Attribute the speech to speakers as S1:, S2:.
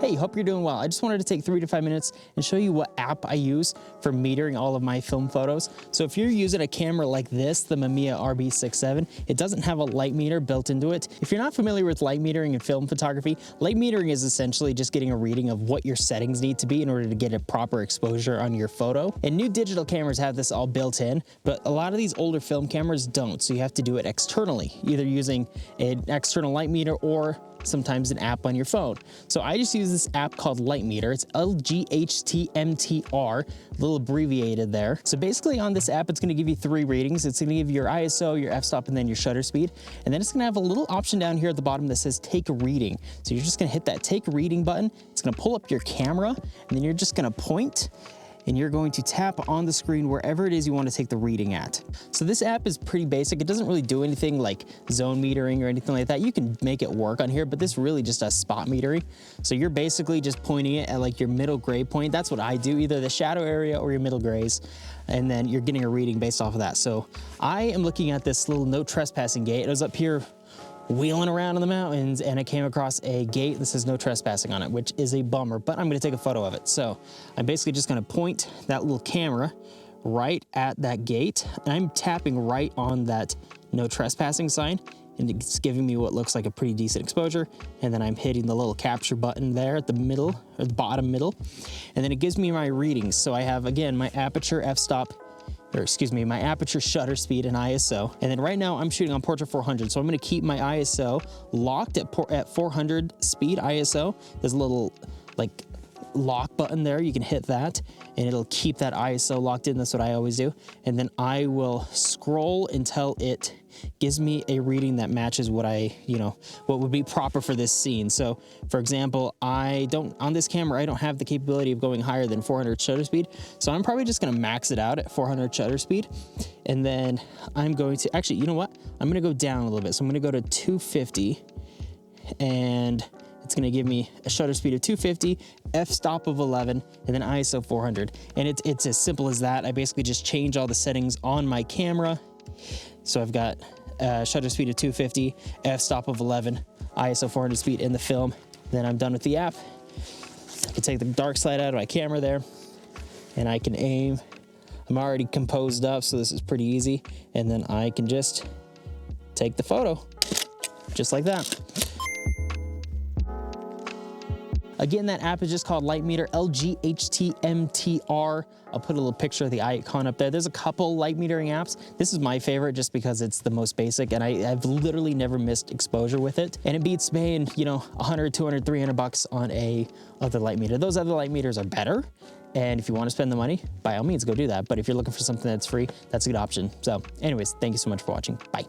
S1: Hey, hope you're doing well. I just wanted to take 3 to 5 minutes and show you what app I use for metering all of my film photos. So if you're using a camera like this, the Mamiya RB67, it doesn't have a light meter built into it. If you're not familiar with light metering in film photography, light metering is essentially just getting a reading of what your settings need to be in order to get a proper exposure on your photo. And new digital cameras have this all built in, but a lot of these older film cameras don't. So you have to do it externally, either using an external light meter or sometimes an app on your phone. So I just use this app called Light Meter. It's LGHTMTR, a little abbreviated there. So basically on this app, it's gonna give you 3 readings. It's gonna give you your ISO, your f-stop, and then your shutter speed. And then it's gonna have a little option down here at the bottom that says take a reading. So you're just gonna hit that take a reading button. It's gonna pull up your camera, and then you're just gonna point, and you're going to tap on the screen wherever it is you want to take the reading at. So this app is pretty basic. It doesn't really do anything like zone metering or anything like that. You can make it work on here, but this really just does spot metering. So you're basically just pointing it at like your middle gray point. That's what I do, either the shadow area or your middle grays. And then you're getting a reading based off of that. So I am looking at this little no trespassing gate. It was up here wheeling around in the mountains, and I came across a gate that says no trespassing on it, which is a bummer, but I'm gonna take a photo of it. So I'm basically just gonna point that little camera right at that gate, and I'm tapping right on that no trespassing sign, and it's giving me what looks like a pretty decent exposure. And then I'm hitting the little capture button there at the middle, or the bottom middle, and then it gives me my readings. So I have, again, my aperture, f-stop, or excuse me, my aperture, shutter speed, and ISO. And then right now I'm shooting on portrait 400, so I'm gonna keep my ISO locked at 400 speed ISO. There's a little like lock button there, you can hit that and it'll keep that ISO locked in. That's what I always do. And then I will scroll until it gives me a reading that matches what what would be proper for this scene. So for example, on this camera, I don't have the capability of going higher than 400 shutter speed. So I'm probably just gonna max it out at 400 shutter speed. And then I'm going to, actually, you know what? I'm gonna go down a little bit. So I'm gonna go to 250, and it's gonna give me a shutter speed of 250, f-stop of 11, and then ISO 400. And it's as simple as that. I basically just change all the settings on my camera. So I've got shutter speed of 250, f-stop of 11, ISO 400 speed in the film. Then I'm done with the app. I can take the dark slide out of my camera there, and I can aim. I'm already composed up, so this is pretty easy. And then I can just take the photo, just like that. Again, that app is just called Light Meter, LGHTMTR. I'll put a little picture of the icon up there. There's a couple light metering apps. This is my favorite just because it's the most basic, and I've literally never missed exposure with it. And it beats paying, 100, 200, 300 bucks on a other light meter. Those other light meters are better. And if you want to spend the money, by all means, go do that. But if you're looking for something that's free, that's a good option. So anyways, thank you so much for watching. Bye.